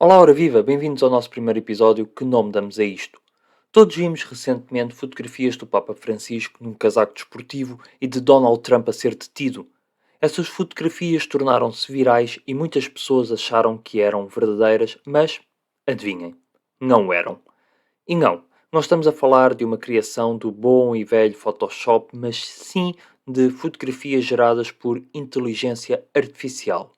Olá, ora viva! Bem-vindos ao nosso primeiro episódio. Que nome damos a isto? Todos vimos recentemente fotografias do Papa Francisco num casaco desportivo e de Donald Trump a ser detido. Essas fotografias tornaram-se virais e muitas pessoas acharam que eram verdadeiras, mas, adivinhem, não eram. E não estamos a falar de uma criação do bom e velho Photoshop, mas sim de fotografias geradas por inteligência artificial.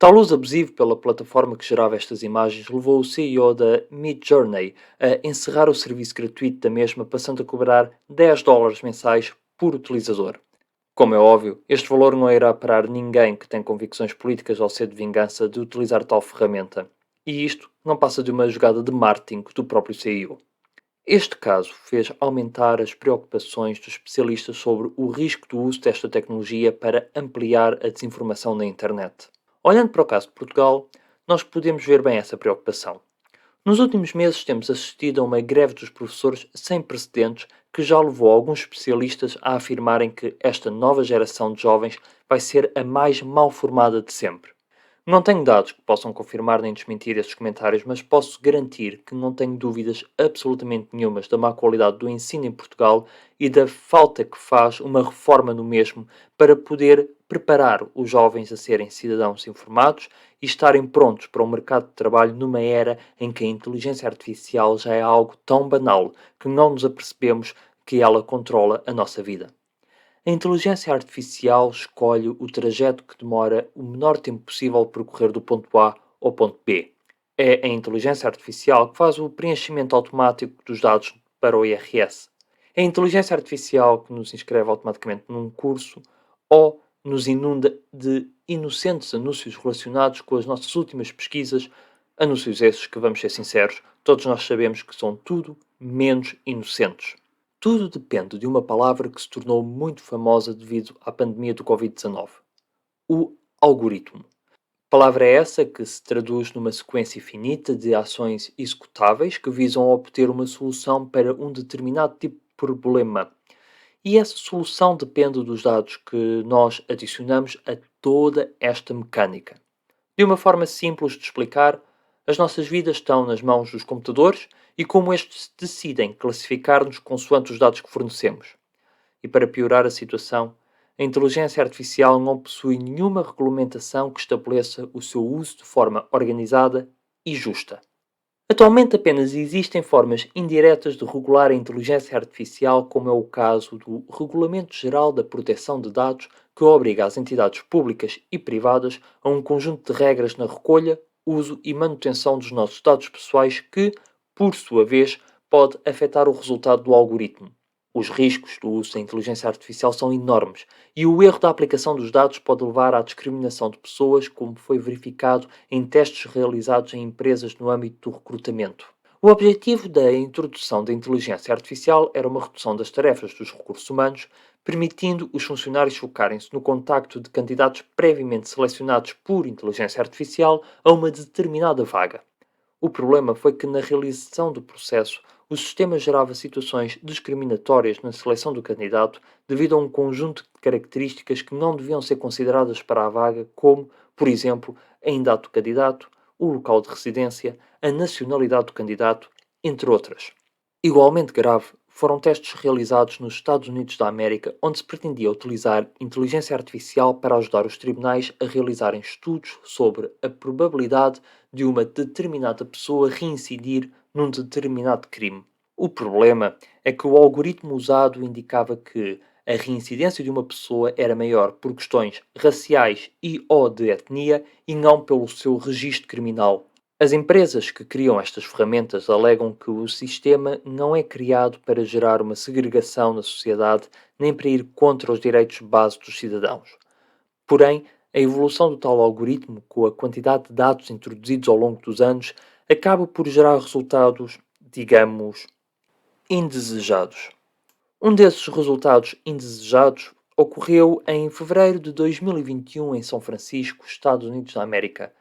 Tal uso abusivo pela plataforma que gerava estas imagens levou o CEO da Midjourney a encerrar o serviço gratuito da mesma, passando a cobrar $10 mensais por utilizador. Como é óbvio, este valor não irá parar ninguém que tem convicções políticas ou sede de vingança de utilizar tal ferramenta. E isto não passa de uma jogada de marketing do próprio CEO. Este caso fez aumentar as preocupações dos especialistas sobre o risco do uso desta tecnologia para ampliar a desinformação na internet. Olhando para o caso de Portugal, nós podemos ver bem essa preocupação. Nos últimos meses temos assistido a uma greve dos professores sem precedentes que já levou alguns especialistas a afirmarem que esta nova geração de jovens vai ser a mais mal formada de sempre. Não tenho dados que possam confirmar nem desmentir esses comentários, mas posso garantir que não tenho dúvidas absolutamente nenhumas da má qualidade do ensino em Portugal e da falta que faz uma reforma no mesmo para poder preparar os jovens a serem cidadãos informados e estarem prontos para o mercado de trabalho numa era em que a inteligência artificial já é algo tão banal que não nos apercebemos que ela controla a nossa vida. A inteligência artificial escolhe o trajeto que demora o menor tempo possível a percorrer do ponto A ao ponto B. É a inteligência artificial que faz o preenchimento automático dos dados para o IRS. É a inteligência artificial que nos inscreve automaticamente num curso ou nos inunda de inocentes anúncios relacionados com as nossas últimas pesquisas, anúncios esses que, vamos ser sinceros, todos nós sabemos que são tudo menos inocentes. Tudo depende de uma palavra que se tornou muito famosa devido à pandemia do Covid-19: o algoritmo. Palavra é essa que se traduz numa sequência finita de ações executáveis que visam obter uma solução para um determinado tipo de problema. E essa solução depende dos dados que nós adicionamos a toda esta mecânica. De uma forma simples de explicar, as nossas vidas estão nas mãos dos computadores e como estes decidem classificar-nos consoante os dados que fornecemos. E para piorar a situação, a inteligência artificial não possui nenhuma regulamentação que estabeleça o seu uso de forma organizada e justa. Atualmente apenas existem formas indiretas de regular a inteligência artificial, como é o caso do Regulamento Geral da Proteção de Dados, que obriga as entidades públicas e privadas a um conjunto de regras na recolha, uso e manutenção dos nossos dados pessoais que, por sua vez, pode afetar o resultado do algoritmo. Os riscos do uso da inteligência artificial são enormes e o erro da aplicação dos dados pode levar à discriminação de pessoas, como foi verificado em testes realizados em empresas no âmbito do recrutamento. O objetivo da introdução da inteligência artificial era uma redução das tarefas dos recursos humanos, permitindo os funcionários focarem-se no contacto de candidatos previamente selecionados por inteligência artificial a uma determinada vaga. O problema foi que, na realização do processo, o sistema gerava situações discriminatórias na seleção do candidato devido a um conjunto de características que não deviam ser consideradas para a vaga, como, por exemplo, a idade do candidato, o local de residência, a nacionalidade do candidato, entre outras. Igualmente grave foram testes realizados nos Estados Unidos da América, onde se pretendia utilizar inteligência artificial para ajudar os tribunais a realizarem estudos sobre a probabilidade de uma determinada pessoa reincidir num determinado crime. O problema é que o algoritmo usado indicava que a reincidência de uma pessoa era maior por questões raciais e/ou de etnia e não pelo seu registro criminal. As empresas que criam estas ferramentas alegam que o sistema não é criado para gerar uma segregação na sociedade nem para ir contra os direitos base dos cidadãos. Porém, a evolução do tal algoritmo, com a quantidade de dados introduzidos ao longo dos anos, acaba por gerar resultados, digamos, indesejados. Um desses resultados indesejados ocorreu em fevereiro de 2021 em São Francisco, Estados Unidos da América.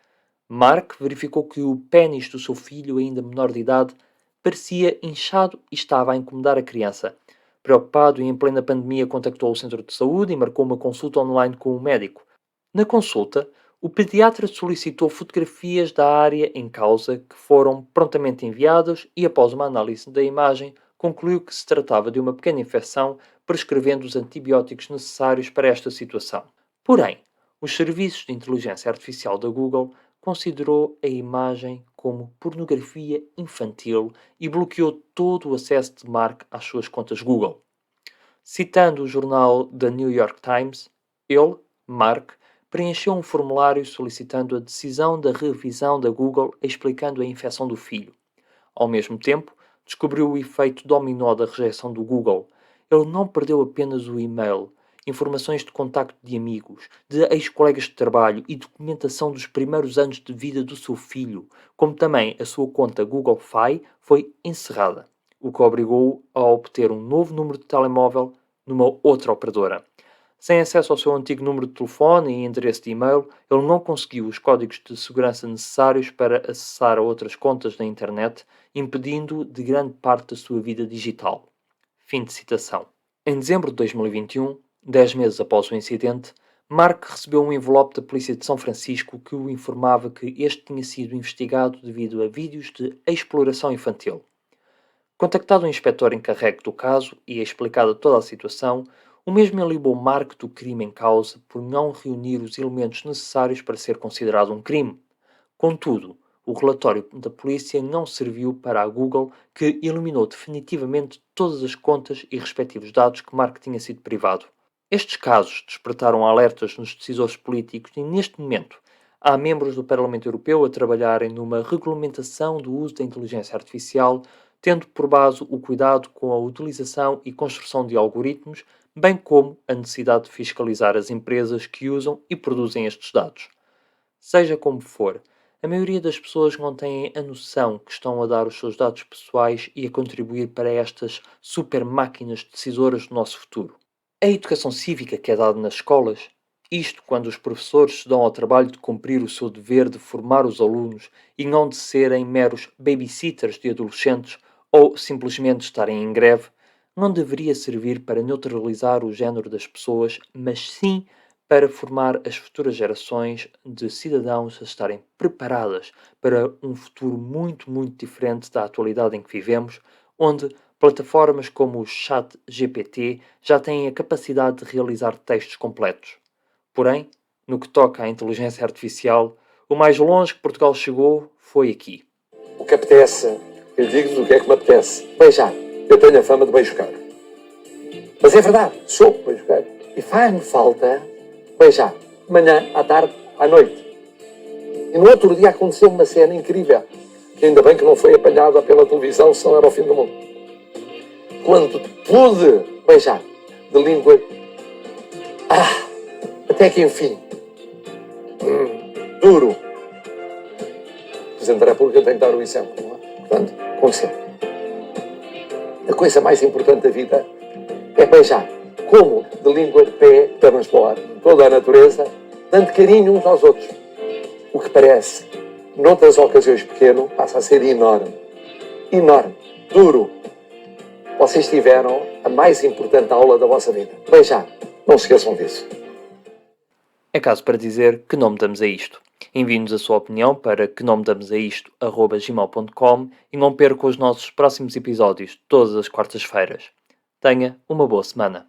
Mark verificou que o pênis do seu filho, ainda menor de idade, parecia inchado e estava a incomodar a criança. Preocupado e em plena pandemia, contactou o centro de saúde e marcou uma consulta online com o médico. Na consulta, O pediatra solicitou fotografias da área em causa que foram prontamente enviadas e, após uma análise da imagem, concluiu que se tratava de uma pequena infecção, prescrevendo os antibióticos necessários para esta situação. Porém, os serviços de inteligência artificial da Google considerou a imagem como pornografia infantil e bloqueou todo o acesso de Mark às suas contas Google. Citando o jornal The New York Times, ele, Mark, preencheu um formulário solicitando a decisão da revisão da Google explicando a infecção do filho. Ao mesmo tempo, descobriu o efeito dominó da rejeição do Google. Ele não perdeu apenas o e-mail, informações de contacto de amigos, de ex-colegas de trabalho e documentação dos primeiros anos de vida do seu filho, como também a sua conta Google Fi foi encerrada, o que obrigou-o a obter um novo número de telemóvel numa outra operadora. Sem acesso ao seu antigo número de telefone e endereço de e-mail, ele não conseguiu os códigos de segurança necessários para acessar a outras contas na internet, impedindo-o de grande parte da sua vida digital. Fim de citação. Em dezembro de 2021, 10 meses após o incidente, Mark recebeu um envelope da polícia de São Francisco que o informava que este tinha sido investigado devido a vídeos de exploração infantil. Contactado o inspetor encarregue do caso e explicada toda a situação, o mesmo alibou Mark do crime em causa por não reunir os elementos necessários para ser considerado um crime. Contudo, o relatório da polícia não serviu para a Google, que eliminou definitivamente todas as contas e respectivos dados que Mark tinha sido privado. Estes casos despertaram alertas nos decisores políticos e, neste momento, há membros do Parlamento Europeu a trabalharem numa regulamentação do uso da inteligência artificial, tendo por base o cuidado com a utilização e construção de algoritmos, bem como a necessidade de fiscalizar as empresas que usam e produzem estes dados. Seja como for, a maioria das pessoas não têm a noção que estão a dar os seus dados pessoais e a contribuir para estas super máquinas decisoras do nosso futuro. A educação cívica que é dada nas escolas, isto quando os professores se dão ao trabalho de cumprir o seu dever de formar os alunos e não de serem meros babysitters de adolescentes ou simplesmente estarem em greve, não deveria servir para neutralizar o género das pessoas, mas sim para formar as futuras gerações de cidadãos a estarem preparadas para um futuro muito, muito diferente da atualidade em que vivemos, onde plataformas como o ChatGPT já têm a capacidade de realizar textos completos. Porém, no que toca à inteligência artificial, o mais longe que Portugal chegou foi aqui. O que apetece, eu digo-vos o que é que me apetece. Beijar. Eu tenho a fama de beijoqueiro. Mas é verdade, sou beijoqueiro. E faz-me falta beijar. De manhã, à tarde, à noite. E no outro dia aconteceu uma cena incrível, que ainda bem que não foi apanhada pela televisão, senão era o fim do mundo. Quando pude beijar de língua, até que enfim, duro. O Presidente da República tem que dar o exemplo, não é? Portanto, aconteceu. A coisa mais importante da vida é beijar, como de língua, de pé, pernas para o ar, toda a natureza, dando carinho uns aos outros. O que parece, noutras ocasiões pequeno, passa a ser enorme. Enorme. Duro. Vocês tiveram a mais importante aula da vossa vida. Beijar. Não se esqueçam disso. É caso para dizer que não mudamos a isto. Envie-nos a sua opinião para que não mudamos a isto@gmail.com e não perca os nossos próximos episódios todas as quartas-feiras. Tenha uma boa semana.